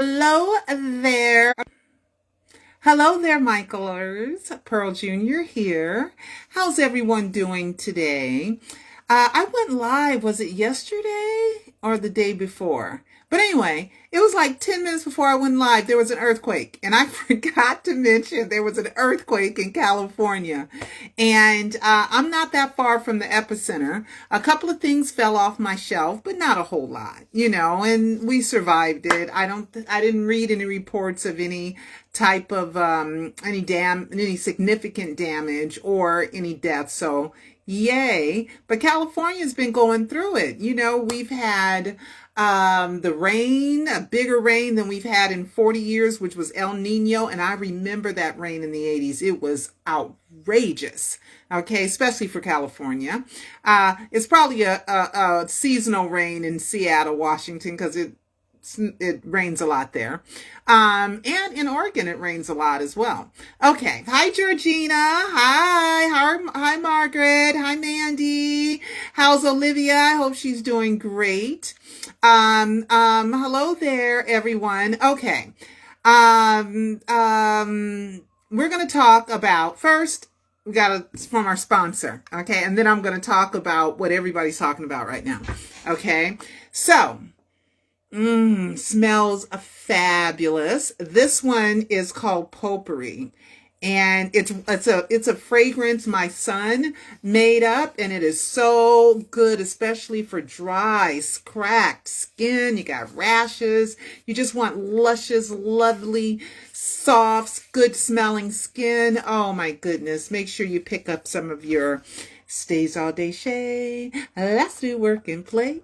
Hello there. Hello there, Michaelers. Pearl Jr. here. How's everyone doing today? I went live, was it yesterday or the day before? But anyway, it was like 10 minutes before I went live, there was an earthquake. And I forgot to mention there was an earthquake in California. And I'm not that far from the epicenter. A couple of things fell off my shelf, but not a whole lot, and we survived it. I didn't read any reports of any type of any significant damage or any deaths. So yay. But California's been going through it. We've had the rain, a bigger rain than we've had in 40 years, which was El Nino. And I remember that rain in the 80s. It was outrageous. Okay, especially for California. It's probably a seasonal rain in Seattle, Washington, because it rains a lot there. And in Oregon, it rains a lot as well. Okay. Hi, Georgina. Hi, Margaret. Hi, Mandy. How's Olivia? I hope she's doing great. Hello there, everyone. Okay. We're going to talk about first, it's from our sponsor. Okay. And then I'm going to talk about what everybody's talking about right now. Okay. So, smells fabulous. This one is called Potpourri. And it's a fragrance my son made up, and it is so good, especially for dry, cracked skin. You got rashes. You just want luscious, lovely, soft, good smelling skin. Oh my goodness. Make sure you pick up some of your Stays All Day Shea. Let's do work and play.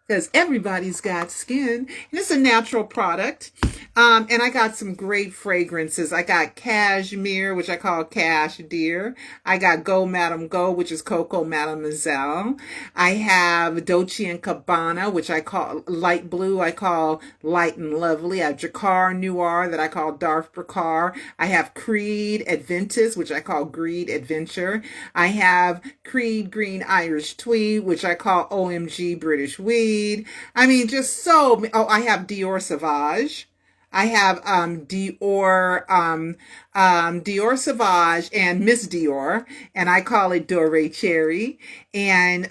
Because everybody's got skin, and it's a natural product. And I got some great fragrances. I got Cashmere, which I call Cash Deer. I got Go Madam Go, which is Coco Mademoiselle. I have Dolce & Gabbana, which I call Light Blue. I call Light and Lovely. I have Jacquard Noir, that I call Dark Brocard. I have Creed Adventus, which I call Greed Adventure. I have Creed Green Irish Tweed, which I call OMG British Weed. I mean, just so. Oh, I have Dior Sauvage. I have Dior Sauvage and Miss Dior, and I call it Doré Cherry. And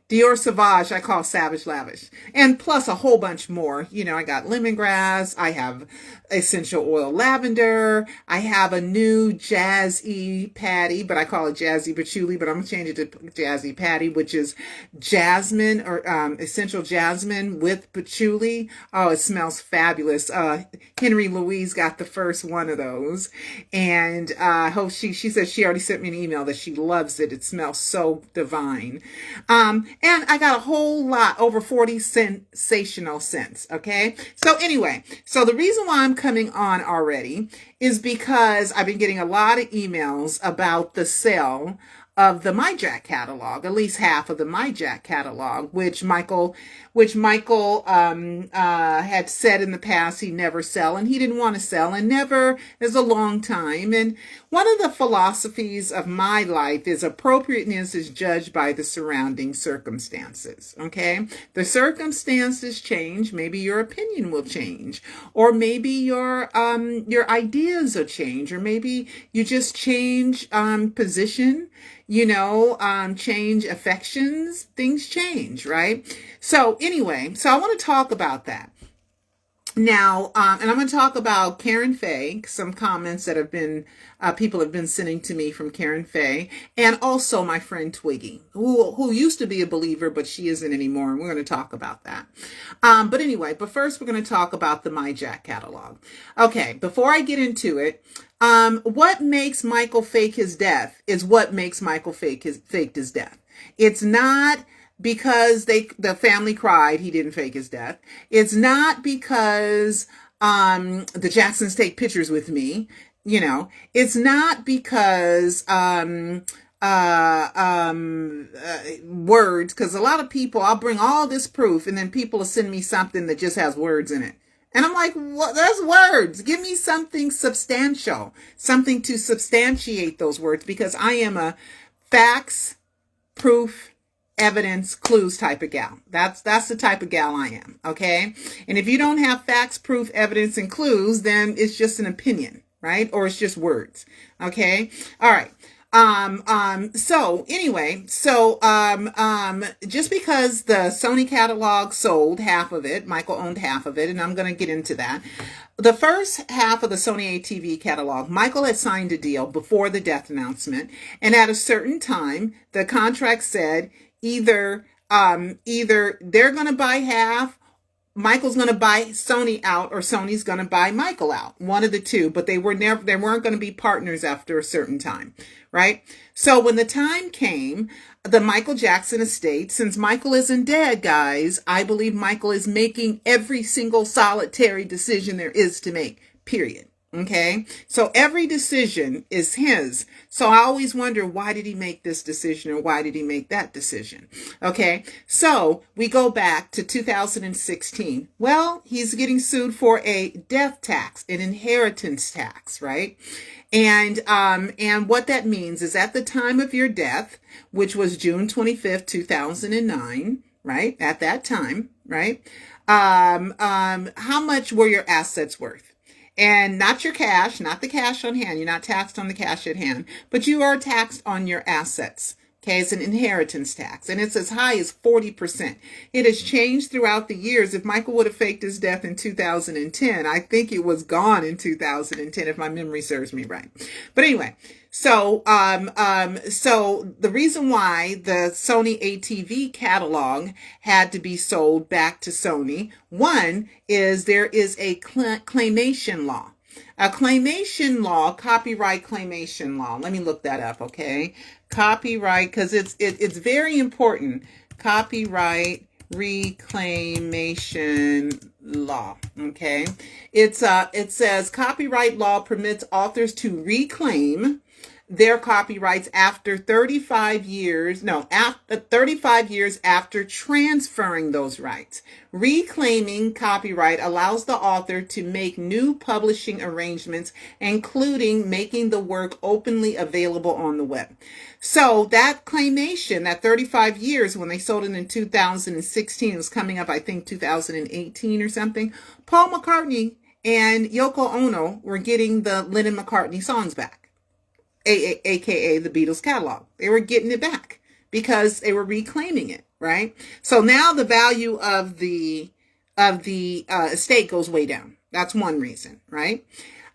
Dior Sauvage, I call Savage Lavish. And plus a whole bunch more. I got lemongrass. I have essential oil lavender. I have a new Jazzy Patty, but I call it Jazzy Patchouli, but I'm going to change it to Jazzy Patty, which is jasmine or essential jasmine with patchouli. Oh, it smells fabulous. Henry Louise got the first one of those. And I hope she says she already sent me an email that she loves it. It smells so divine. And I got a whole lot, over 40 sensational scents. Okay. So anyway, so the reason why I'm coming on already is because I've been getting a lot of emails about the sale of the MiJac catalog, at least half of the MiJac catalog, which Michael had said in the past he never sell, and he didn't want to sell, and never is a long time. And one of the philosophies of my life is appropriateness is judged by the surrounding circumstances. Okay, the circumstances change. Maybe your opinion will change, or maybe your ideas will change, or maybe you just change position. Change affections, things change, right? So anyway, I want to talk about that. Now, and I'm going to talk about Karen Faye, some comments that have been, people have been sending to me from Karen Faye, and also my friend Twiggy, who used to be a believer, but she isn't anymore, and we're going to talk about that. But anyway, but first we're going to talk about the MiJac catalog. Okay, before I get into it, what makes Michael fake his death is what makes Michael fake his death. It's not because the family cried he didn't fake his death. It's not because the Jacksons take pictures with me. It's not because words, because a lot of people, I'll bring all this proof and then people will send me something that just has words in it. And I'm like, what? There's words. Give me something substantial, something to substantiate those words, because I am a facts, proof, evidence, clues type of gal. That's the type of gal I am, okay? And if you don't have facts, proof, evidence, and clues, then it's just an opinion, right? Or it's just words, okay? All right. So anyway, just because the Sony catalog sold half of it, Michael owned half of it, and I'm going to get into that. The first half of the Sony ATV catalog, Michael had signed a deal before the death announcement, and at a certain time, the contract said either they're going to buy half, Michael's going to buy Sony out, or Sony's going to buy Michael out. One of the two, but they weren't going to be partners after a certain time, right? So when the time came, the Michael Jackson estate, since Michael isn't dead, guys, I believe Michael is making every single solitary decision there is to make, period. Okay, so every decision is his. So I always wonder, why did he make this decision, or why did he make that decision? Okay, so we go back to 2016. Well, he's getting sued for a death tax, an inheritance tax, right? And what that means is, at the time of your death, which was June 25th, 2009, right? At that time, right? How much were your assets worth? And not your cash, not the cash on hand. You're not taxed on the cash at hand, but you are taxed on your assets. Okay, it's an inheritance tax, and it's as high as 40%. It has changed throughout the years. If Michael would have faked his death in 2010, I think it was gone in 2010, if my memory serves me right. But anyway, so the reason why the Sony ATV catalog had to be sold back to Sony, one is there is a claimation law. A claimation law, copyright claimation law. Let me look that up, okay? Copyright, because it's very important. Copyright reclamation law, okay? It says copyright law permits authors to reclaim their copyrights after 35 years after transferring those rights. Reclaiming copyright allows the author to make new publishing arrangements, including making the work openly available on the web. So that claimation, that 35 years, when they sold it in 2016, it was coming up, I think, 2018 or something, Paul McCartney and Yoko Ono were getting the Lennon-McCartney songs back. AKA the Beatles catalog. They were getting it back because they were reclaiming it, right? So now the value of the estate goes way down. That's one reason, right?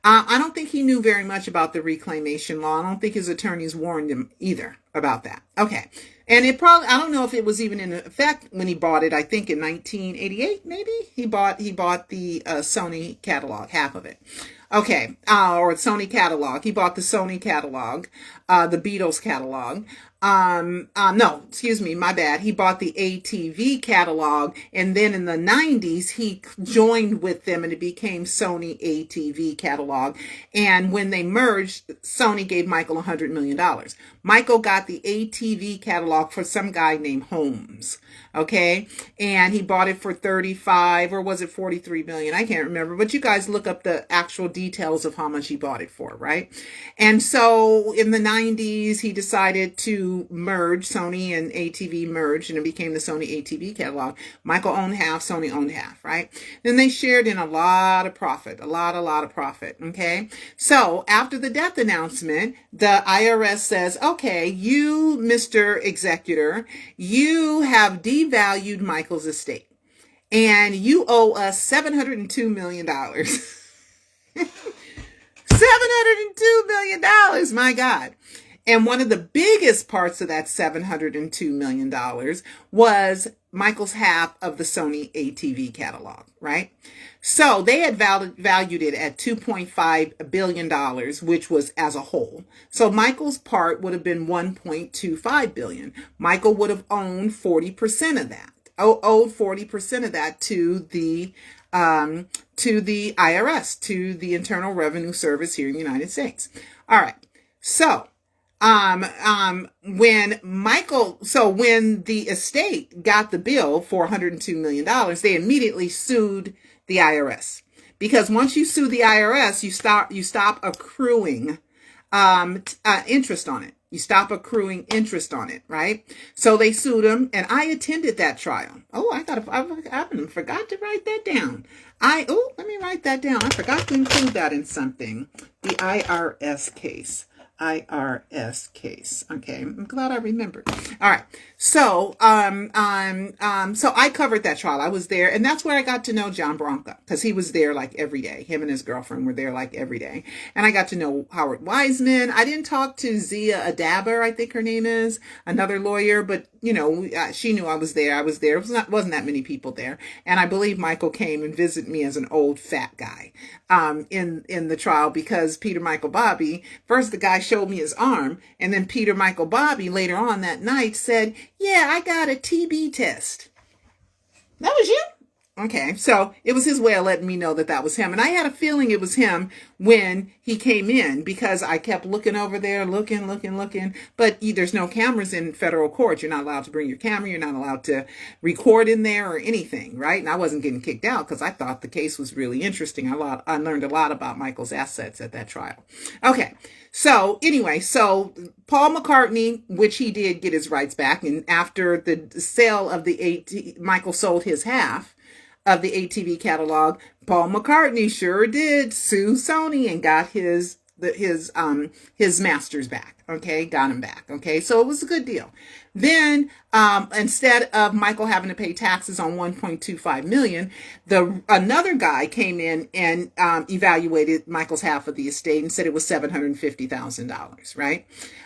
I don't think he knew very much about the reclamation law. I don't think his attorneys warned him either about that. Okay. And it probably, I don't know if it was even in effect when he bought it. I think in 1988, maybe he bought the Sony catalog, half of it. Okay, or Sony catalog. He bought the Sony catalog, the Beatles catalog. No, excuse me, my bad. He bought the ATV catalog, and then in the 90s, he joined with them, and it became Sony ATV catalog. And when they merged, Sony gave Michael $100 million. Michael got the ATV catalog for some guy named Holmes. Okay, and he bought it for 35, or was it 43 million? I can't remember, but you guys look up the actual details of how much he bought it for, right? And so in the 90s, he decided to merge. Sony and ATV merged, and it became the Sony ATV catalog. Michael owned half, Sony owned half, right? Then they shared in a lot of profit, a lot of profit, okay? So after the death announcement, the IRS says, okay, you, Mr. Executor, you have devalued Michael's estate, and you owe us $702 million. $702 million, my God. And one of the biggest parts of that $702 million was Michael's half of the Sony ATV catalog, right? So they had valued it at $2.5 billion, which was as a whole. So Michael's part would have been $1.25 billion. Michael would have owned 40% of that, owed 40% of that to the IRS, to the Internal Revenue Service here in the United States. All right. So when the estate got the bill for $102 million, they immediately sued the IRS, because once you sue the IRS, you stop accruing interest on it. You stop accruing interest on it, right? So they sued him, and I attended that trial. Oh, I forgot to write that down. Let me write that down. I forgot to include that in something. The IRS case. IRS case. Okay, I'm glad I remembered. All right. So, so I covered that trial. I was there, and that's where I got to know John Branca, because he was there like every day. Him and his girlfriend were there like every day. And I got to know Howard Wiseman. I didn't talk to Zia Adaber, I think her name is, another lawyer, but you know, she knew I was there. I was there. It wasn't that many people there. And I believe Michael came and visited me as an old fat guy, in the trial, because Peter Michael Bobby, first the guy showed me his arm, and then Peter Michael Bobby later on that night said, yeah, I got a TB test. That was you? Okay, so it was his way of letting me know that was him. And I had a feeling it was him when he came in, because I kept looking over there, looking. But there's no cameras in federal court. You're not allowed to bring your camera. You're not allowed to record in there or anything, right? And I wasn't getting kicked out because I thought the case was really interesting. I learned a lot about Michael's assets at that trial. Okay, so anyway, so Paul McCartney, which he did get his rights back, and after the sale of Michael sold his half of the ATV catalog, Paul McCartney sure did sue Sony and got his masters back. Okay, got him back. Okay, so it was a good deal. Then instead of Michael having to pay taxes on $1.25 million, another guy came in and evaluated Michael's half of the estate and said it was $750,000, right?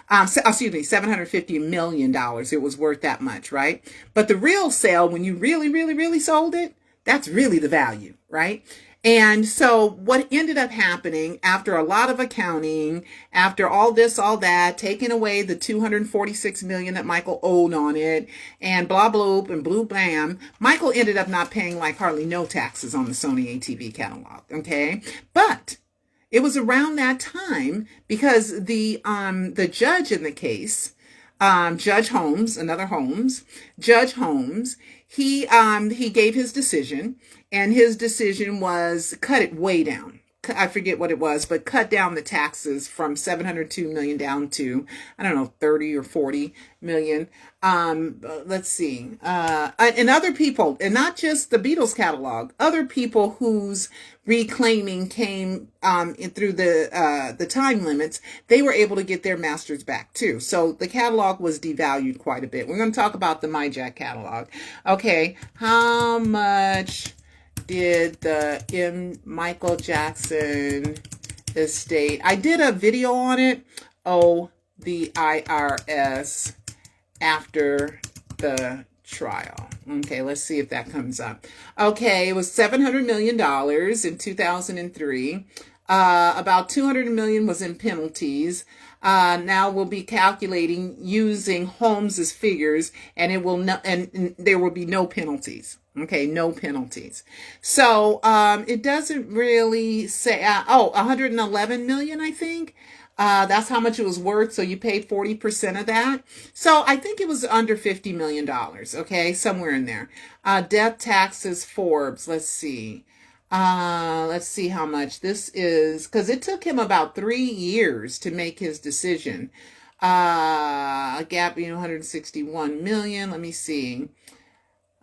$750 million. It was worth that much, right? But the real sale, when you really sold it, that's really the value, right? And so what ended up happening after a lot of accounting, after all this, all that, taking away the $246 million that Michael owed on it, and blah, blah, and blue, blam, Michael ended up not paying like hardly no taxes on the Sony ATV catalog, okay? But it was around that time because the judge in the case, Judge Holmes, he gave his decision, and his decision was cut it way down. I forget what it was, but cut down the taxes from $702 million down to, I don't know, 30 or 40 million. Let's see. And other people, and not just the Beatles catalog, other people whose reclaiming came through the time limits, they were able to get their masters back too. So the catalog was devalued quite a bit. We're going to talk about the MiJac catalog. Okay, how much did the Michael Jackson estate? I did a video on it. Oh, the IRS after the trial. Okay, let's see if that comes up. Okay, it was $700 million in 2003. About $200 million was in penalties. Now we'll be calculating using Holmes's figures, and and there will be no penalties. Okay, no penalties. So it doesn't really say. 111 million, I think. That's how much it was worth. So you paid 40% of that. So I think it was under $50 million. Okay, somewhere in there. Death taxes, Forbes. Let's see. Let's see how much this is, because it took him about 3 years to make his decision. Gap being 161 million. Let me see.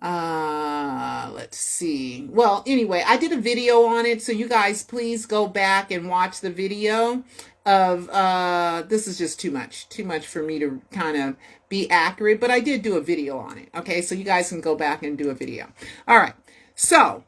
Let's see. Well, anyway, I did a video on it, so you guys please go back and watch the video of, this is just too much for me to kind of be accurate, but I did do a video on it. Okay, so you guys can go back and do a video. All right, so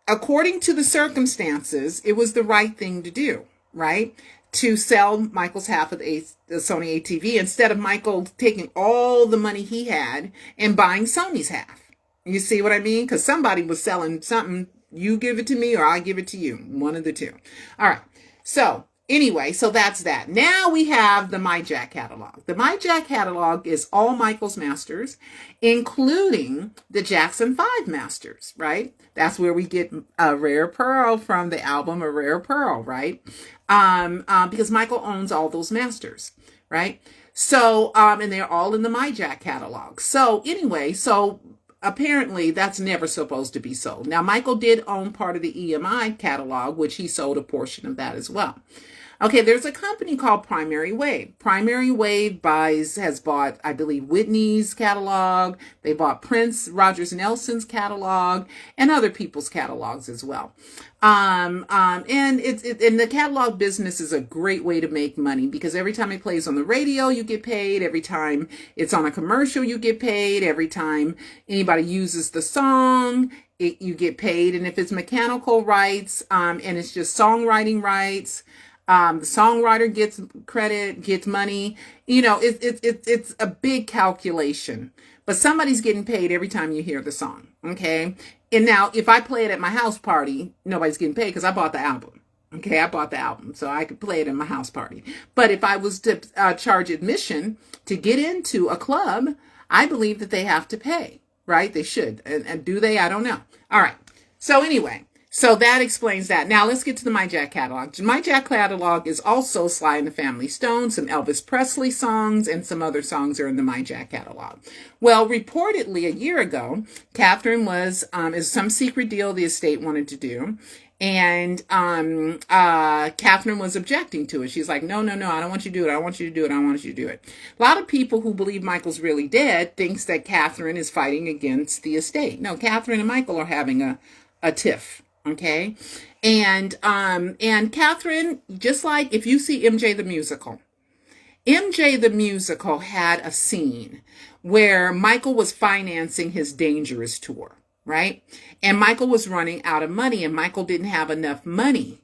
according to the circumstances, it was the right thing to do, right? To sell Michael's half of the Sony ATV instead of Michael taking all the money he had and buying Sony's half. You see what I mean? Because somebody was selling something. You give it to me or I give it to you. One of the two. All right. So anyway, so that's that. Now we have the MiJac catalog. The MiJac catalog is all Michael's masters, including the Jackson 5 masters, right? That's where we get A Rare Pearl from, the album A Rare Pearl, right? Because Michael owns all those masters, right? So, and they're all in the MiJac catalog. So anyway, so apparently that's never supposed to be sold. Now, Michael did own part of the EMI catalog, which he sold a portion of that as well. Okay, there's a company called Primary Wave. Primary Wave has bought, I believe, Whitney's catalog. They bought Prince, Rogers Nelson's catalog, and other people's catalogs as well. And and the catalog business is a great way to make money because every time it plays on the radio, you get paid. Every time it's on a commercial, you get paid. Every time anybody uses the song, you get paid. And if it's mechanical rights, and it's just songwriting rights, the songwriter gets credit, gets money. It's a big calculation, but somebody's getting paid every time you hear the song. Okay. And now if I play it at my house party, nobody's getting paid because I bought the album. Okay. I bought the album so I could play it in my house party. But if I was to charge admission to get into a club, I believe that they have to pay, right? They should. And do they? I don't know. All right. So anyway, so that explains that. Now let's get to the MiJac catalog. The MiJac catalog is also Sly and the Family Stone, some Elvis Presley songs, and some other songs are in the MiJac catalog. Well, reportedly a year ago, Catherine was, is some secret deal the estate wanted to do. And Catherine was objecting to it. She's like, no, I don't want you to do it. I don't want you to do it. I don't want you to do it. A lot of people who believe Michael's really dead thinks that Catherine is fighting against the estate. No, Catherine and Michael are having a tiff. Okay. And Catherine, just like if you see MJ the musical had a scene where Michael was financing his Dangerous tour, right? And Michael was running out of money and Michael didn't have enough money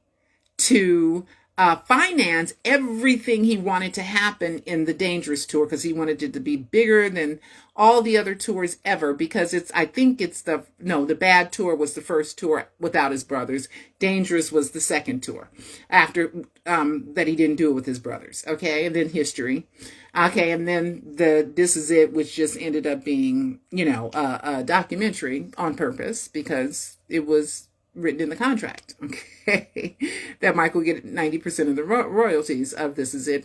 to finance everything he wanted to happen in the Dangerous tour because he wanted it to be bigger than all the other tours ever because the Bad tour was the first tour without his brothers. Dangerous was the second tour after that he didn't do it with his brothers. Okay. And then History. Okay. And then This Is It, which just ended up being, a documentary on purpose because it was written in the contract, okay, that Michael get 90% of the royalties of This Is It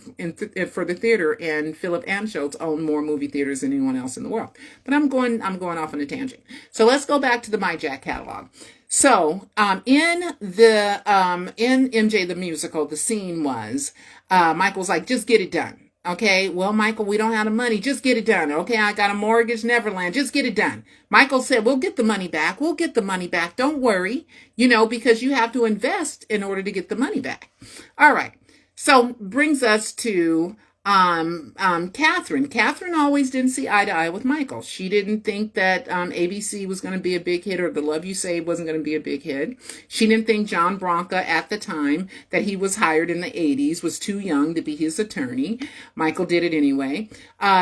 for the theater, and Philip Anschutz owned more movie theaters than anyone else in the world. But I'm going off on a tangent. So let's go back to the MiJac catalog. So in MJ the musical, the scene was Michael's like, just get it done. Okay, well, Michael, we don't have the money. Just get it done. Okay, I got a mortgage, Neverland. Just get it done. Michael said, we'll get the money back. We'll get the money back. Don't worry, because you have to invest in order to get the money back. All right. So brings us to Catherine. Catherine always didn't see eye to eye with Michael. She didn't think that ABC was going to be a big hit or The Love You Save wasn't going to be a big hit. She didn't think John Branca at the time that he was hired in the 80s was too young to be his attorney. Michael did it anyway.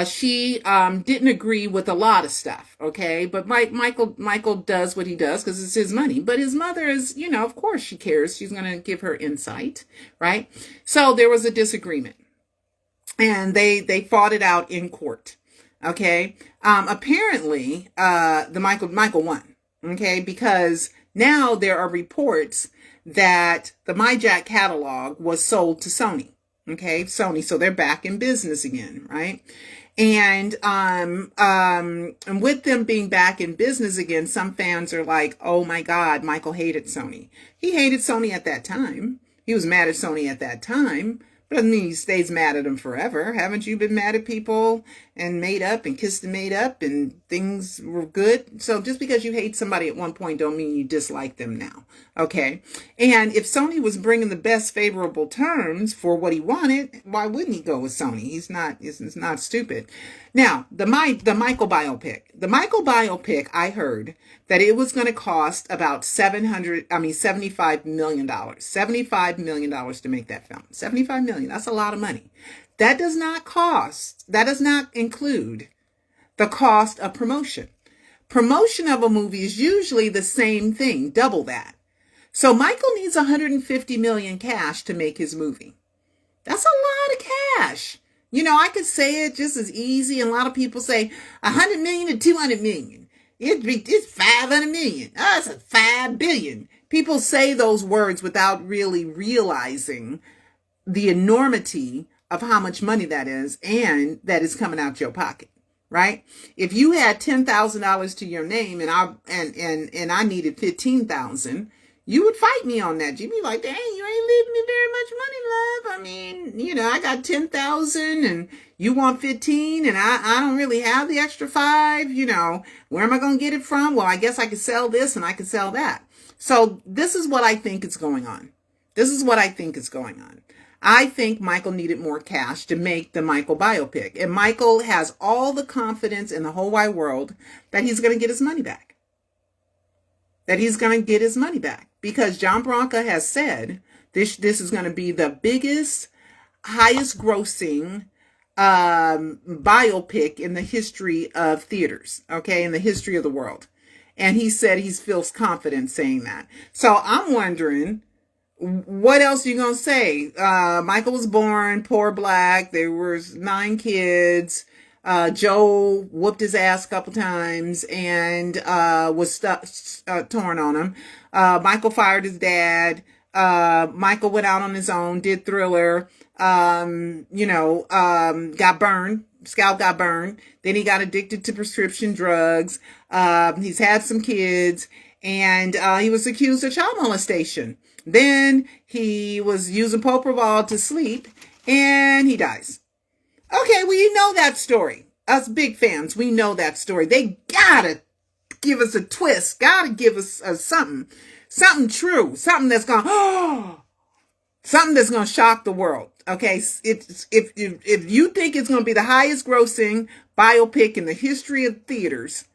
She didn't agree with a lot of stuff, okay? But Michael does what he does because it's his money. But his mother is, of course she cares. She's going to give her insight, right? So there was a disagreement. And they fought it out in court. Okay. Apparently, Michael won. Okay. Because now there are reports that the MiJac catalog was sold to Sony. Okay. Sony. So they're back in business again. Right. And with them being back in business again, some fans are like, oh my God, Michael hated Sony. He hated Sony at that time. He was mad at Sony at that time. Doesn't mean he stays mad at them forever. Haven't you been mad at people and made up and kissed and made up and things were good? So just because you hate somebody at one point don't mean you dislike them now. Okay. And if Sony was bringing the best favorable terms for what he wanted, why wouldn't he go with Sony? He's not stupid. Now, the Michael biopic. The Michael biopic, I heard that it was going to cost about $75 million. $75 million to make that film. $75 million. That's a lot of money. That does not include the cost of promotion. Promotion of a movie is usually the same thing, double that. So Michael needs $150 million cash to make his movie. That's a lot of cash. I could say it just as easy. And a lot of people say 100 million to 200 million. It's 500 million. Oh, it's a 5 billion. People say those words without really realizing the enormity of how much money that is and that is coming out your pocket, right? If you had $10,000 to your name and I needed $15,000, you would fight me on that. You'd be like, dang, you ain't leaving me very much money, love. I mean, I got 10,000 and you want 15 and I don't really have the extra 5, where am I going to get it from? Well, I guess I could sell this and I could sell that. So this is what I think is going on. I think Michael needed more cash to make the Michael biopic. And Michael has all the confidence in the whole wide world that he's going to get his money back. Because John Branca has said this is going to be the biggest, highest grossing biopic in the history of theaters, okay, in the history of the world. And he said he feels confident saying that. So I'm wondering, what else are you going to say? Michael was born poor black. There was 9 kids. Joe whooped his ass a couple times and was torn on him. Michael fired his dad. Michael went out on his own, did Thriller, got burned. Scalp got burned. Then he got addicted to prescription drugs. He's had some kids, and he was accused of child molestation. Then he was using Propofol to sleep, and he dies. Okay, well, you know that story. Us big fans, we know that story. They gotta give us a twist. Gotta give us something true. Something that's gonna shock the world. Okay, if you think it's gonna be the highest grossing biopic in the history of theaters,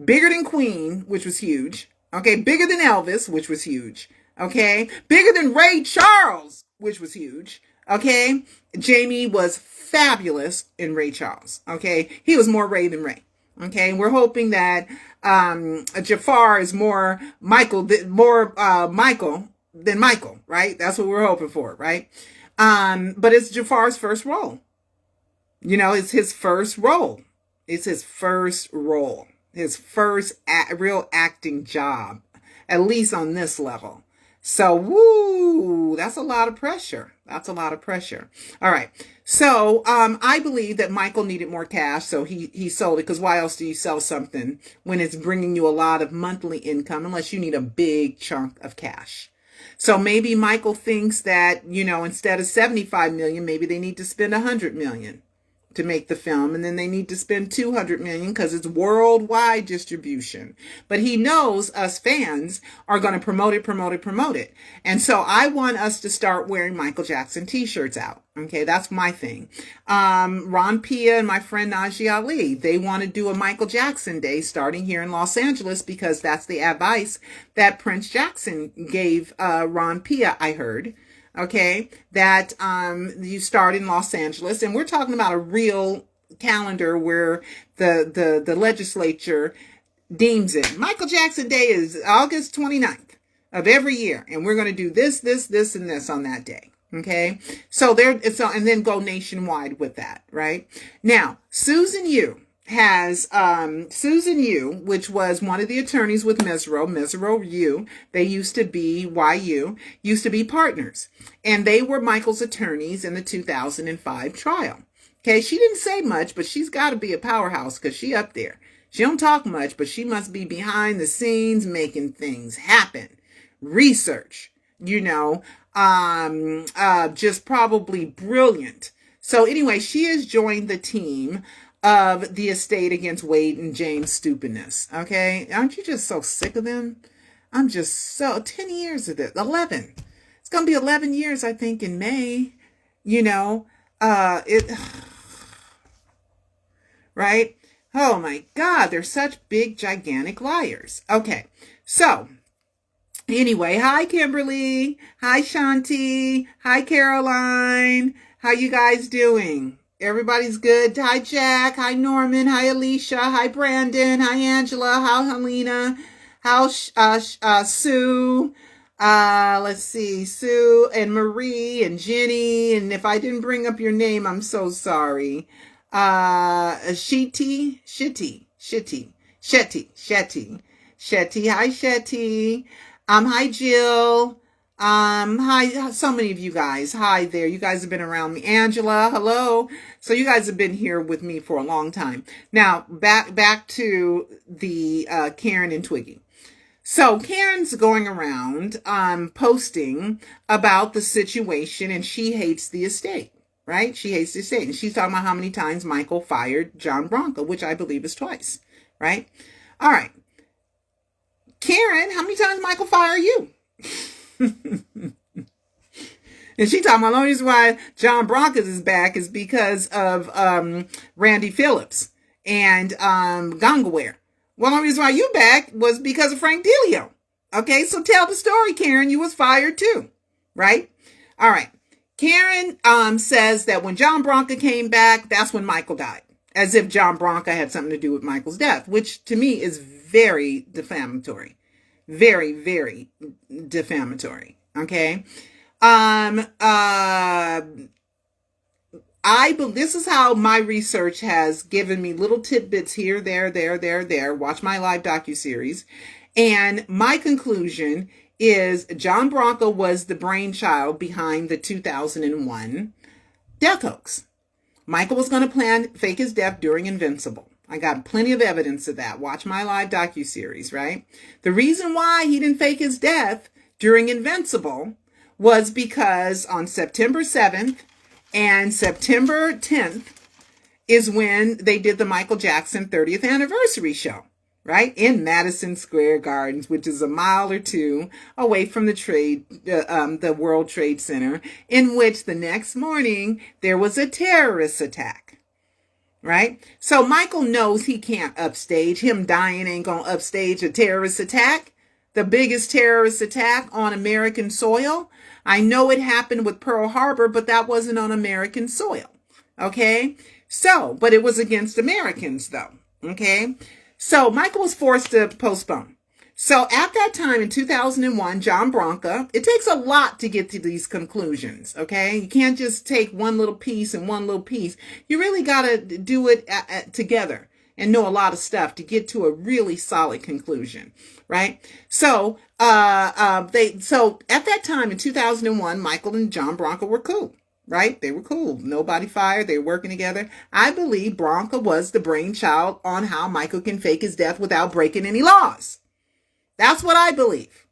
bigger than Queen, which was huge. Okay, bigger than Elvis, which was huge. Okay, bigger than Ray Charles, which was huge. Okay, Jamie was fabulous in Ray Charles. Okay, he was more Ray than Ray. Okay, we're hoping that Jafar is more Michael than Michael, right? That's what we're hoping for, right? But it's Jafar's first role. It's his first role. His first real acting job, at least on this level. So, woo, that's a lot of pressure. All right. So, I believe that Michael needed more cash, so he sold it, because why else do you sell something when it's bringing you a lot of monthly income, unless you need a big chunk of cash? So maybe Michael thinks that, instead of 75 million, maybe they need to spend 100 million to make the film, and then they need to spend 200 million because it's worldwide distribution. But he knows us fans are going to promote it. And so I want us to start wearing Michael Jackson t-shirts out. Okay, that's my thing. Ron Pia and my friend Najee Ali, they want to do a Michael Jackson Day starting here in Los Angeles, because that's the advice that Prince Jackson gave Ron Pia, I heard. Okay, that you start in Los Angeles, and we're talking about a real calendar where the legislature deems it. Michael Jackson Day is August 29th of every year, and we're going to do this, and this on that day. Okay, so and then go nationwide with that, right? Now, Susan Yu, which was one of the attorneys with Mesro Yu, they used to be partners, and they were Michael's attorneys in the 2005 trial. Okay, she didn't say much, but she's got to be a powerhouse, because she up there. She don't talk much, but she must be behind the scenes making things happen. Research, just probably brilliant. So anyway, she has joined the team of the estate against Wade and James' stupidness. Okay, aren't you just so sick of them? I'm just 10 years of this, 11. It's gonna be 11 years, I think, in May. Right? Oh my God, they're such big, gigantic liars. Okay, so anyway, hi Kimberly, hi Shanti, hi Caroline. How you guys doing? Everybody's good. Hi, Jack. Hi, Norman. Hi, Alicia. Hi, Brandon. Hi, Angela. Hi, Helena. How, Sue. Let's see. Sue and Marie and Jenny. And if I didn't bring up your name, I'm so sorry. Shetty. Hi, Shetty. Hi, Jill. Hi, so many of you guys. Hi there. You guys have been around me. Angela, hello. So you guys have been here with me for a long time. Now, back to the Karen and Twiggy. So Karen's going around posting about the situation, and she hates the estate, right? She hates the estate. And she's talking about how many times Michael fired John Bronco, which I believe is twice, right? All right. Karen, how many times Michael fired you? And she talking about the only reason why John Bronco is back is because of Randy Phillips and Gongaware. Well, the only reason why you back was because of Frank Delio. Okay, so tell the story, Karen. You was fired too, right? All right. Karen says that when John Bronco came back, that's when Michael died. As if John Bronco had something to do with Michael's death, which to me is very defamatory. Very, very defamatory. Okay. This is how my research has given me little tidbits here, there. Watch my live docuseries. And my conclusion is John Bronco was the brainchild behind the 2001 death hoax. Michael was going to fake his death during Invincible. I got plenty of evidence of that. Watch my live docuseries, right? The reason why he didn't fake his death during Invincible was because on September 7th and September 10th is when they did the Michael Jackson 30th anniversary show, right? In Madison Square Gardens, which is a mile or two away from the World Trade Center, in which the next morning there was a terrorist attack, right? So Michael knows he can't upstage. Him dying ain't gonna upstage a terrorist attack. The biggest terrorist attack on American soil. I know it happened with Pearl Harbor, but that wasn't on American soil. Okay? So, but it was against Americans though. Okay? So Michael was forced to postpone. So at that time in 2001, John Bronco, it takes a lot to get to these conclusions. Okay? You can't just take one little piece and one little piece. You really got to do it together and know a lot of stuff to get to a really solid conclusion, right? So, so at that time in 2001, Michael and John Bronco were cool, right? They were cool. Nobody fired. They were working together. I believe Bronco was the brainchild on how Michael can fake his death without breaking any laws. That's what I believe.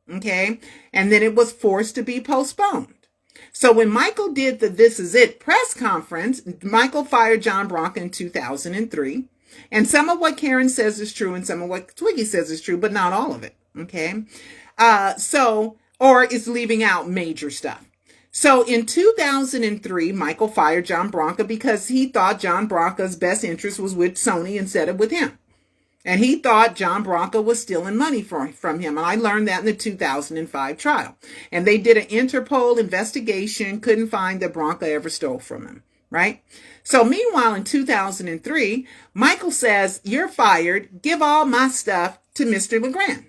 Okay. And then it was forced to be postponed. So when Michael did the This Is It press conference, Michael fired John Bronco in 2003. And some of what Karen says is true and some of what Twiggy says is true, but not all of it. Okay. Or it's leaving out major stuff. So in 2003, Michael fired John Bronco because he thought John Bronco's best interest was with Sony instead of with him. And he thought John Bronco was stealing money from him. And I learned that in the 2005 trial. And they did an Interpol investigation, couldn't find that Bronco ever stole from him. Right? So meanwhile, in 2003, Michael says, "You're fired. Give all my stuff to Mr. LeGrand."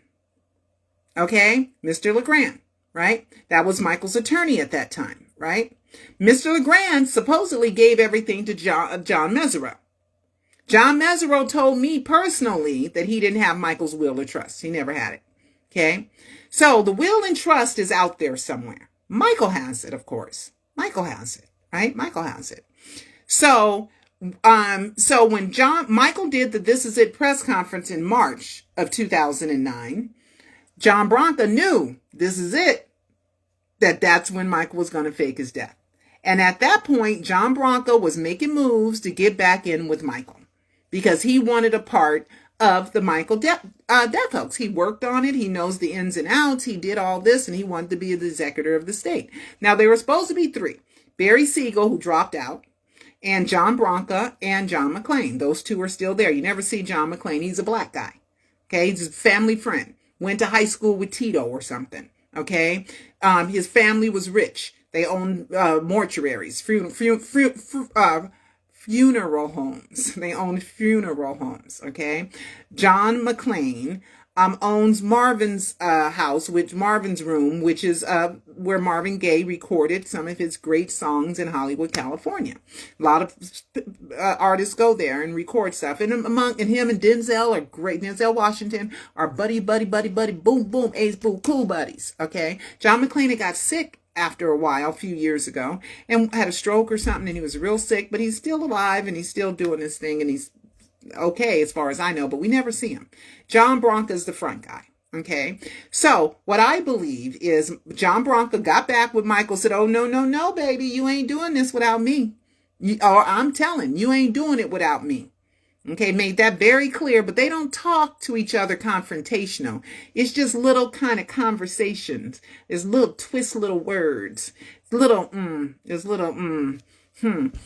Okay? Mr. LeGrand, right? That was Michael's attorney at that time, right? Mr. LeGrand supposedly gave everything to John Mesereau. John Mesereau told me personally that he didn't have Michael's will or trust. He never had it. Okay? So the will and trust is out there somewhere. Michael has it, of course. Michael has it, right? Michael has it. So when Michael did the This Is It press conference in March of 2009, John Bronco knew this is it, that's when Michael was going to fake his death. And at that point, John Bronco was making moves to get back in with Michael because he wanted a part of the Michael death hoax. He worked on it. He knows the ins and outs. He did all this and he wanted to be the executor of the state. Now, there were supposed to be three. Barry Siegel, who dropped out, and John Bronco and John McClane. Those two are still there. You never see John McClane. He's a black guy. Okay. He's a family friend. Went to high school with Tito or something. Okay. His family was rich. They owned mortuaries, funeral homes. They owned funeral homes. Okay. John McClane owns Marvin's Marvin's Room, which is where Marvin Gaye recorded some of his great songs in Hollywood, California. A lot of artists go there and record stuff. And him and Denzel are great. Denzel Washington are buddy, boom, ace, boo, cool buddies. Okay. John McClane got sick after a while, a few years ago, and had a stroke or something, and he was real sick, but he's still alive and he's still doing his thing, and he's okay as far as I know, but we never see him. John Bronco is the front guy. Okay. So what I believe is John Bronca got back with Michael, said, oh, no, no, no, baby, you ain't doing this without me. Or I'm telling you ain't doing it without me. Okay, made that very clear, but they don't talk to each other confrontational. It's just little kind of conversations. There's little twist, little words. There's little I'm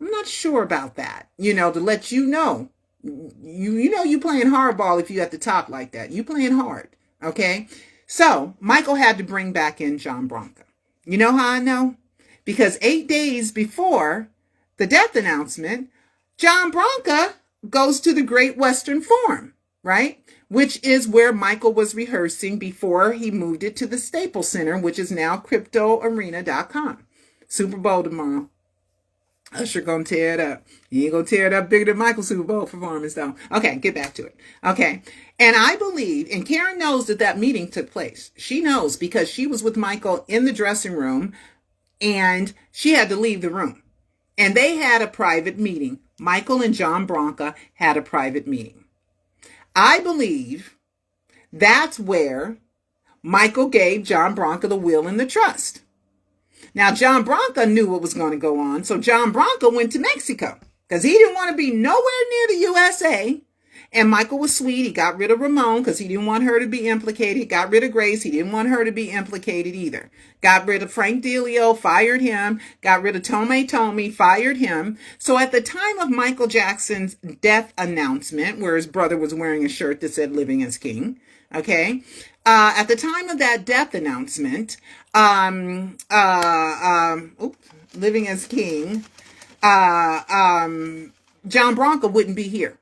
not sure about that. To let you know. You playing hardball if you at the top like that. You playing hard. Okay? So Michael had to bring back in John Bronca. You know how I know? Because 8 days before the death announcement, John Bronca goes to the Great Western Forum, right? Which is where Michael was rehearsing before he moved it to the Staples Center, which is now cryptoarena.com. Super Bowl tomorrow. Usher gonna tear it up. He ain't gonna tear it up bigger than Michael's Super Bowl performance, though. Okay, get back to it. Okay. And I believe, and Karen knows that meeting took place. She knows because she was with Michael in the dressing room and she had to leave the room. And they had a private meeting. Michael and John Bronca had a private meeting. I believe that's where Michael gave John Bronca the will and the trust. Now, John Bronca knew what was going to go on, so John Bronca went to Mexico because he didn't want to be nowhere near the USA. And Michael was sweet. He got rid of Ramon because he didn't want her to be implicated. He got rid of Grace. He didn't want her to be implicated either. Got rid of Frank Delio, fired him. Got rid of Tomei, fired him. So at the time of Michael Jackson's death announcement, where his brother was wearing a shirt that said "Living as King," okay, at the time of that death announcement, Living as King, John Bronca wouldn't be here.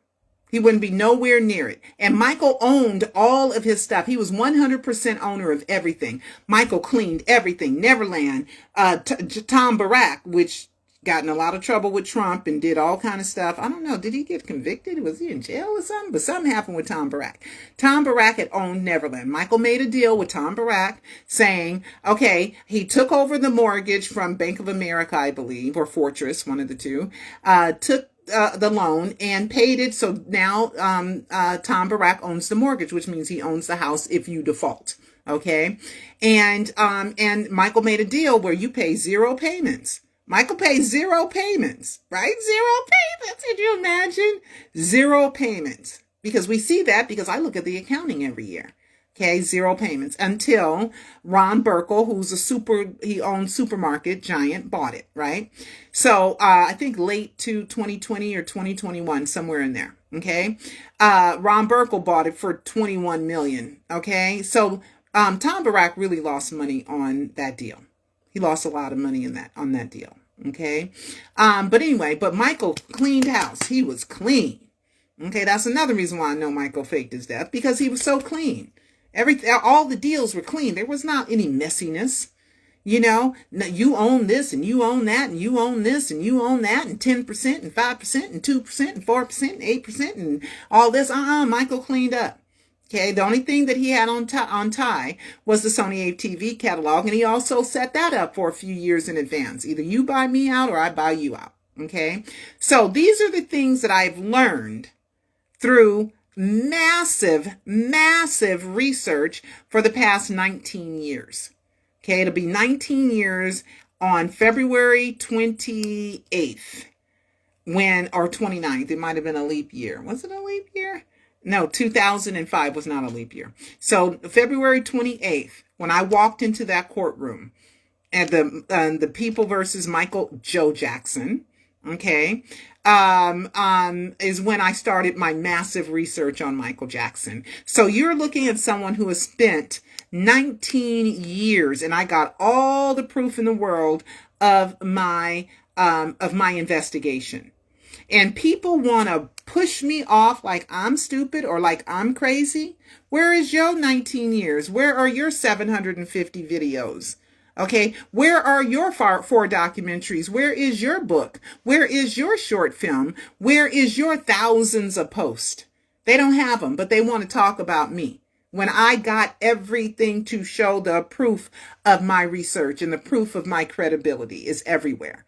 He wouldn't be nowhere near it. And Michael owned all of his stuff. He was 100% owner of everything. Michael cleaned everything. Neverland, Tom Barack, which got in a lot of trouble with Trump and did all kind of stuff. I don't know. Did he get convicted? Was he in jail or something? But something happened with Tom Barack. Tom Barack had owned Neverland. Michael made a deal with Tom Barack saying, okay, he took over the mortgage from Bank of America, I believe, or Fortress, one of the two, took the loan and paid it. So now Tom Barack owns the mortgage, which means he owns the house if you default. Okay. And Michael made a deal where you pay 0 payments. Michael pays 0 payments, right? 0 payments. Could you imagine? 0 payments. Because we see that because I look at the accounting every year. Okay, 0 payments until Ron Burkle, he owns Supermarket Giant, bought it, right? So I think late to 2020 or 2021, somewhere in there. Okay, Ron Burkle bought it for $21 million. Okay, so Tom Barack really lost money on that deal. He lost a lot of money on that deal. Okay, but anyway, but Michael cleaned house. He was clean. Okay, that's another reason why I know Michael faked his death, because he was so clean. All the deals were clean. There was not any messiness. You own this and you own that and you own this and you own that and 10% and 5% and 2% and 4% and 8% and all this. Michael cleaned up. Okay, the only thing that he had on tie was the Sony ATV catalog, and he also set that up for a few years in advance. Either you buy me out or I buy you out. Okay, so these are the things that I've learned through massive research for the past 19 years. Okay, it'll be 19 years on February 28th or 29th. It might have been a leap year. Was it a leap year? No, 2005 was not a leap year. So February 28th, when I walked into that courtroom at the People versus Michael Joe Jackson, okay, is when I started my massive research on Michael Jackson. So you're looking at someone who has spent 19 years, and I got all the proof in the world of my investigation. And people want to push me off like I'm stupid or like I'm crazy. Where is your 19 years? Where are your 750 videos? Okay, where are your 4 documentaries? Where is your book? Where is your short film? Where is your thousands of posts? They don't have them, but they want to talk about me. When I got everything to show the proof of my research, and the proof of my credibility is everywhere.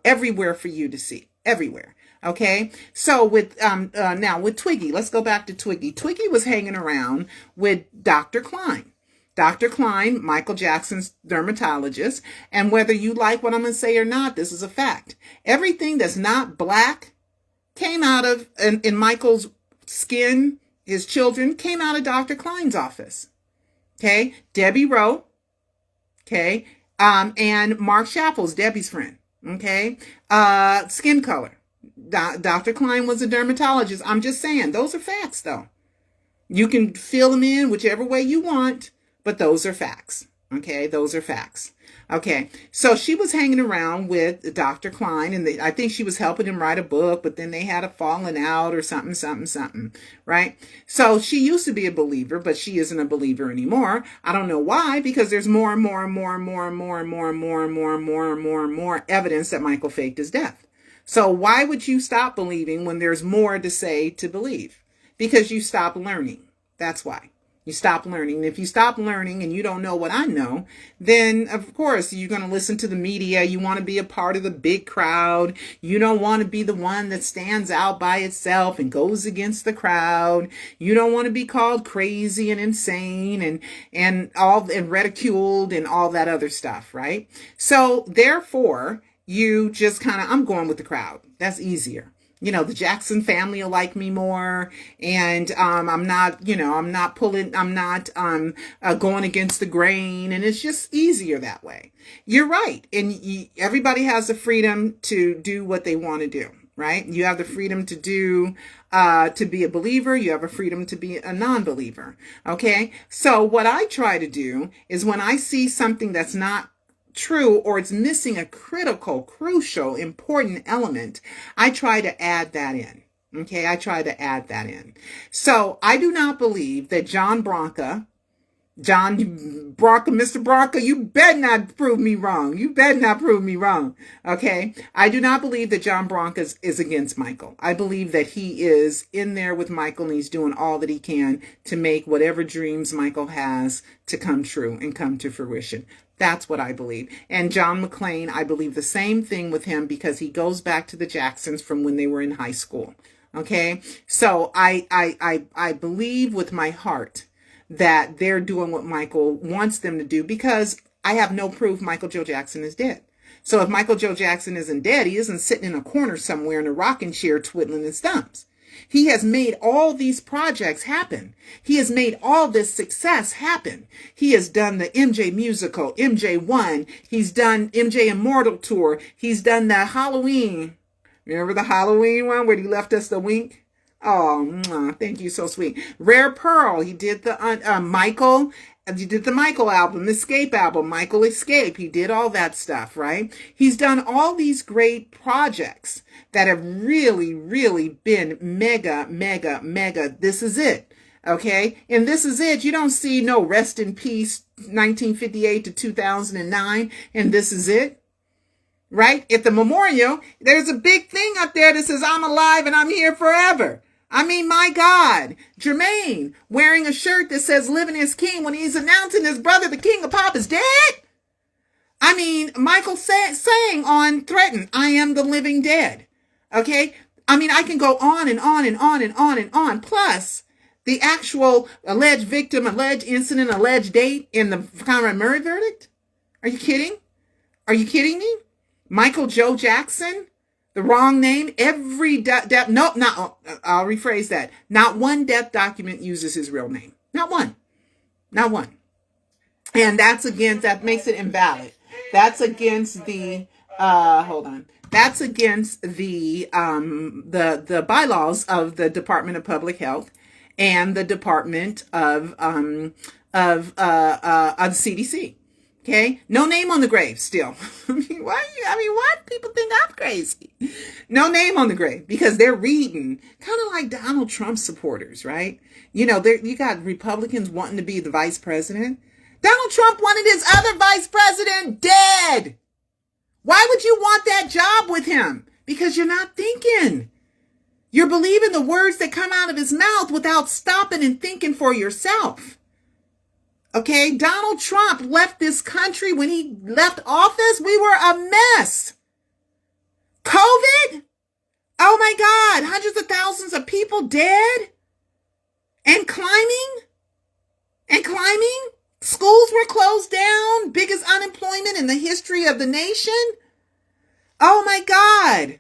Everywhere for you to see. Everywhere. Okay, so with now with Twiggy, let's go back to Twiggy. Twiggy was hanging around with Dr. Klein. Dr. Klein, Michael Jackson's dermatologist, and whether you like what I'm going to say or not, this is a fact. Everything that's not black came out of, in Michael's skin, his children, came out of Dr. Klein's office. Okay, Debbie Rowe, okay, and Mark Shapples, Debbie's friend, okay, skin color. Dr. Klein was a dermatologist. I'm just saying, those are facts, though. You can fill them in whichever way you want, but those are facts. Okay, those are facts. Okay, so she was hanging around with Dr. Klein, and I think she was helping him write a book, but then they had a falling out or something, right? So she used to be a believer, but she isn't a believer anymore. I don't know why, because there's more and more and more and more and more and more and more and more and more and more and more evidence that Michael faked his death. So why would you stop believing when there's more to say to believe? Because you stop learning. That's why. You stop learning. And if you stop learning and you don't know what I know, then of course you're going to listen to the media. You want to be a part of the big crowd. You don't want to be the one that stands out by itself and goes against the crowd. You don't want to be called crazy and insane and ridiculed and all that other stuff, right? So therefore, you just kind of, I'm going with the crowd. That's easier. You know, the Jackson family will like me more, and I'm not going against the grain, and it's just easier that way. You're right, and everybody has the freedom to do what they want to do, right? You have the freedom to do to be a believer. You have a freedom to be a non-believer. Okay, so what I try to do is when I see something that's not true or it's missing a critical, crucial, important element, I try to add that in. Okay, I try to add that in. So I do not believe that Mr. Bronca, you better not prove me wrong. You better not prove me wrong. Okay, I do not believe that John Bronca is against Michael. I believe that he is in there with Michael and he's doing all that he can to make whatever dreams Michael has to come true and come to fruition. That's what I believe. And John McClane, I believe the same thing with him because he goes back to the Jacksons from when they were in high school. Okay, so I believe with my heart that they're doing what Michael wants them to do because I have no proof Michael Joe Jackson is dead. So if Michael Joe Jackson isn't dead, he isn't sitting in a corner somewhere in a rocking chair twiddling his thumbs. He has made all these projects happen. He has made all this success happen. He has done the MJ musical, MJ1. He's done MJ Immortal Tour. He's done the Halloween. Remember the Halloween one where he left us the wink? Oh, thank you. So sweet. Rare Pearl. He did the Michael. He did the Michael album, Escape album, Michael Escape. He did all that stuff, right? He's done all these great projects that have really, really been mega. This is it. Okay. And this is it. You don't see no Rest in Peace 1958 to 2009. And this is it. Right? At the memorial, there's a big thing up there that says, I'm alive and I'm here forever. I mean, my God, Jermaine wearing a shirt that says living as king when he's announcing his brother, the king of pop, is dead. I mean, Michael saying on Threaten, I am the living dead. Okay. I mean, I can go on and on and on and on and on. Plus the actual alleged victim, alleged incident, alleged date in the Conrad Murray verdict. Are you kidding? Are you kidding me? Michael Joe Jackson, the wrong name. Every I'll rephrase that. Not one death document uses his real name. Not one. Not one. And that's against, that makes it invalid. That's against the, That's against the bylaws of the Department of Public Health and the Department of CDC. Okay, no name on the grave still. What? People think I'm crazy. No name on the grave because they're reading kind of like Donald Trump supporters, right? You know, you got Republicans wanting to be the vice president. Donald Trump wanted his other vice president dead. Why would you want that job with him? Because you're not thinking. You're believing the words that come out of his mouth without stopping and thinking for yourself. Okay, Donald Trump left this country. When he left office, we were a mess. COVID? Oh my God, hundreds of thousands of people dead and climbing and climbing. Schools were closed down, biggest unemployment in the history of the nation. Oh my God.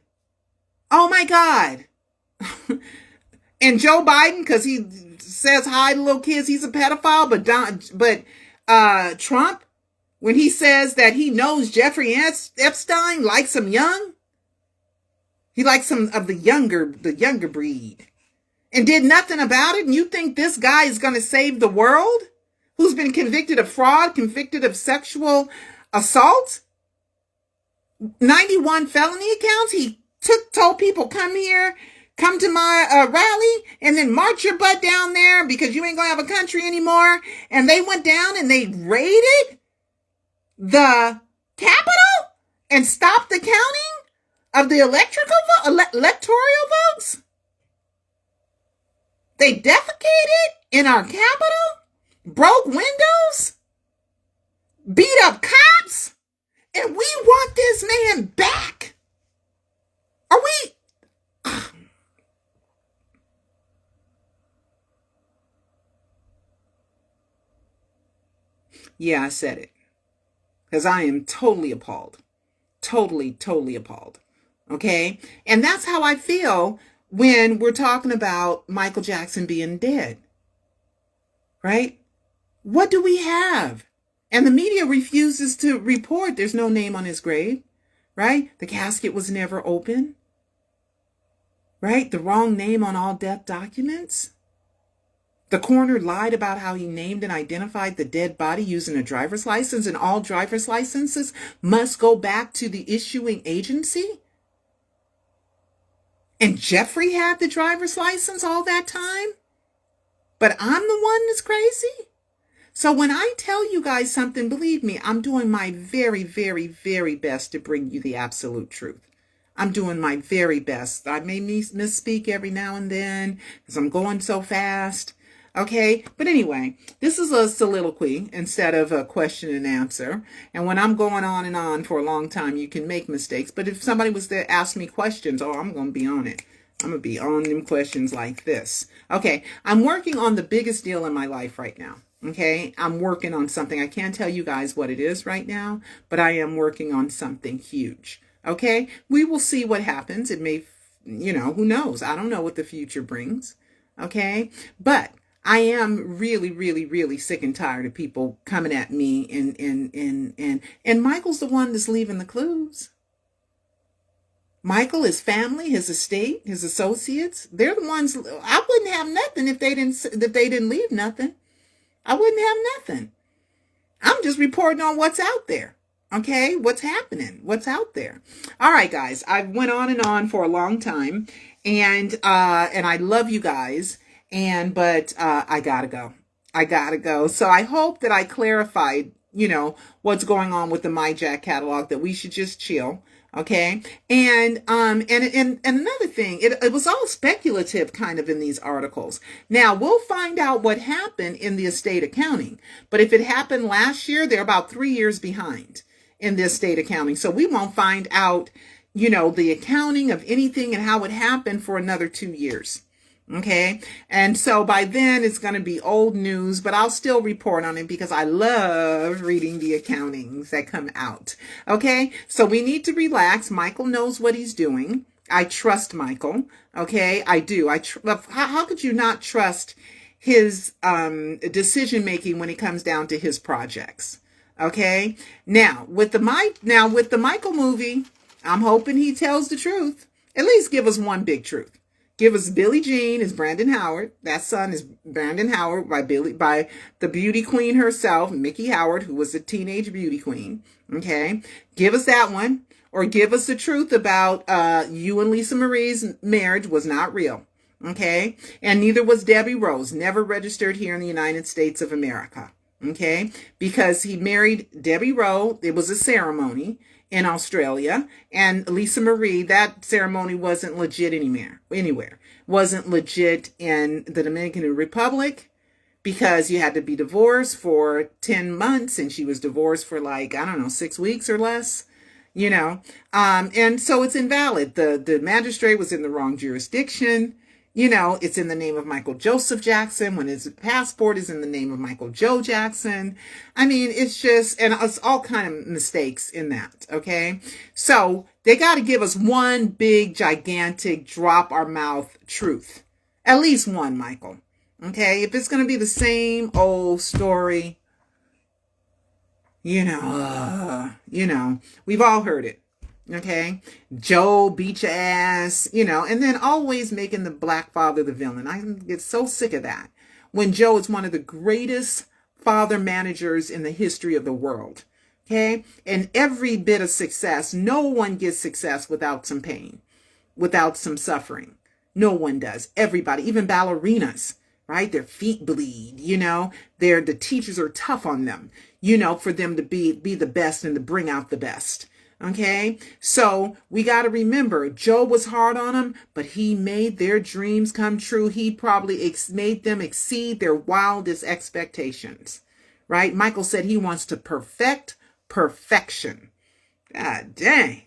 Oh my God. And Joe Biden, because he says hi to little kids, he's a pedophile, but Trump, when he says that he knows Jeffrey Epstein likes him young, he likes some of the younger breed, and did nothing about it. And you think this guy is going to save the world? Who's been convicted of fraud, convicted of sexual assault, 91 felony accounts. He told people, come here, come to my rally, and then march your butt down there because you ain't going to have a country anymore. And they went down and they raided the Capitol and stopped the counting of the electoral votes. They defecated in our Capitol, broke windows, beat up cops, and we want this man back. Are we? Yeah, I said it. Because I am totally appalled. Totally appalled. Okay? And that's how I feel when we're talking about Michael Jackson being dead. Right? What do we have? And the media refuses to report there's no name on his grave. Right? The casket was never open. Right? The wrong name on all death documents. The coroner lied about how he named and identified the dead body using a driver's license, and all driver's licenses must go back to the issuing agency. And Jeffrey had the driver's license all that time, but I'm the one that's crazy. So when I tell you guys something, believe me, I'm doing my very, very, very best to bring you the absolute truth. I'm doing my very best. I may misspeak every now and then because I'm going so fast. Okay, but anyway, this is a soliloquy instead of a question and answer. And when I'm going on and on for a long time, you can make mistakes. But if somebody was to ask me questions, oh, I'm going to be on it. I'm going to be on them questions like this. Okay, I'm working on the biggest deal in my life right now. Okay, I'm working on something. I can't tell you guys what it is right now, but I am working on something huge. Okay, we will see what happens. It may, who knows? I don't know what the future brings. Okay, but I am really, really, really sick and tired of people coming at me and Michael's the one that's leaving the clues. Michael, his family, his estate, his associates, they're the ones. I wouldn't have nothing if they didn't leave nothing. I wouldn't have nothing. I'm just reporting on what's out there. Okay, what's happening? What's out there? All right, guys. I went on and on for a long time, and I love you guys. But I gotta go. So I hope that I clarified, what's going on with the MiJac catalog, that we should just chill. Okay. And another thing, it was all speculative kind of in these articles. Now we'll find out what happened in the estate accounting, but if it happened last year, they're about 3 years behind in the estate accounting. So we won't find out, the accounting of anything and how it happened for another 2 years. Okay. And so by then it's going to be old news, but I'll still report on it because I love reading the accountings that come out. Okay. So we need to relax. Michael knows what he's doing. I trust Michael. Okay. I do. How could you not trust his decision making when it comes down to his projects? Okay. Now with the Michael movie, I'm hoping he tells the truth. At least give us one big truth. Give us Billie Jean as Brandon Howard. That son is Brandon Howard by the beauty queen herself, Mickey Howard, who was a teenage beauty queen. Okay. Give us that one. Or give us the truth about you and Lisa Marie's marriage was not real. Okay. And neither was Debbie Rose, never registered here in the United States of America. Okay. Because he married Debbie Rowe. It was a ceremony in Australia, and Lisa Marie, that ceremony wasn't legit anywhere. Wasn't legit in the Dominican Republic because you had to be divorced for 10 months, and she was divorced for 6 weeks or less. you know. And so it's invalid. The magistrate was in the wrong jurisdiction. You know, it's in the name of Michael Joseph Jackson when his passport is in the name of Michael Joe Jackson. I mean, it's just, and it's all kind of mistakes in that, okay? So they got to give us one big, gigantic, drop our mouth truth. At least one, Michael. Okay? If it's going to be the same old story, you know, we've all heard it. Okay, Joe beat your ass, you know, and then always making the black father the villain. I get so sick of that. When Joe is one of the greatest father managers in the history of the world. Okay, and every bit of success, no one gets success without some pain, without some suffering. No one does. Everybody, even ballerinas, right? Their feet bleed, you know, the teachers are tough on them, you know, for them to be the best and to bring out the best. Okay, so we got to remember, Joe was hard on them, but he made their dreams come true. He probably made them exceed their wildest expectations, right? Michael said he wants to perfect perfection. God dang,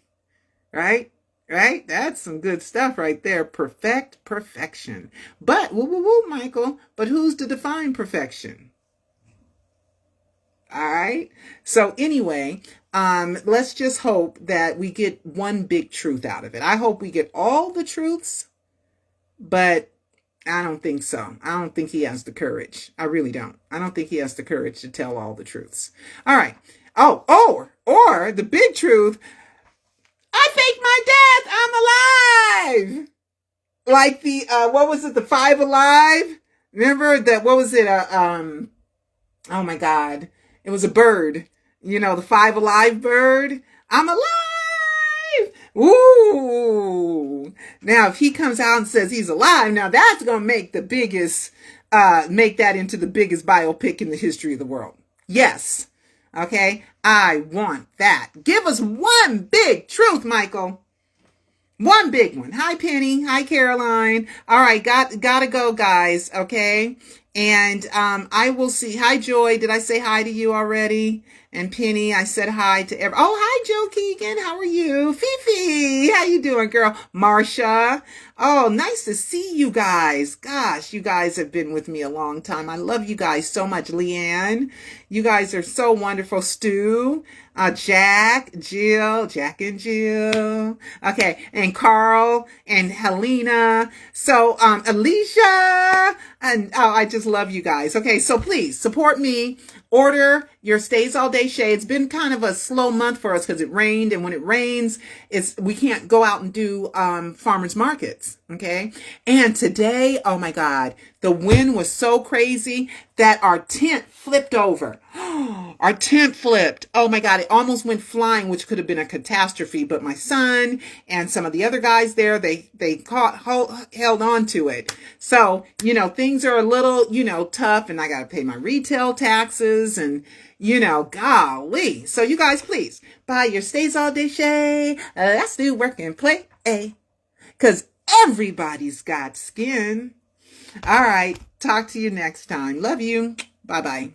right? Right? That's some good stuff right there. Perfect perfection. But, Michael, but who's to define perfection? All right. So anyway, let's just hope that we get one big truth out of it. I hope we get all the truths, but I don't think so. I don't think he has the courage. I really don't. I don't think he has the courage to tell all the truths. All right. Oh, or the big truth. I faked my death. I'm alive. Like the, what was it? The Five Alive? Remember that? What was it? Oh my God. It was a bird, you know, the Five Alive bird. I'm alive. Ooh. Now, if he comes out and says he's alive, now that's going to make the biggest, make that into the biggest biopic in the history of the world. Yes. Okay. I want that. Give us one big truth, Michael. One big one. Hi, Penny. Hi, Caroline. All right. Gotta go, guys. Okay. And I will see. Hi, Joy. Did I say hi to you already? And Penny, I said hi to oh, hi, Joe Keegan. How are you? Fifi, how you doing, girl? Marsha. Oh, nice to see you guys. Gosh, you guys have been with me a long time. I love you guys so much. Leanne, you guys are so wonderful. Stu, Jack and Jill. Okay, and Carl and Helena. So, Alicia, and I just love you guys. Okay, so please support me. Order your Stays All Day shade. It's been kind of a slow month for us because it rained, and when it rains, we can't go out and do farmers markets. Okay, and today, oh my God, the wind was so crazy that our tent flipped over. Our tent flipped. Oh my God, it almost went flying, which could have been a catastrophe. But my son and some of the other guys there, they held on to it. So, you know, things are a little, you know, tough, and I got to pay my retail taxes and, you know, golly. So you guys, please buy your Stays All Day shade. Let's do work and play. Because everybody's got skin. All right. Talk to you next time. Love you. Bye-bye.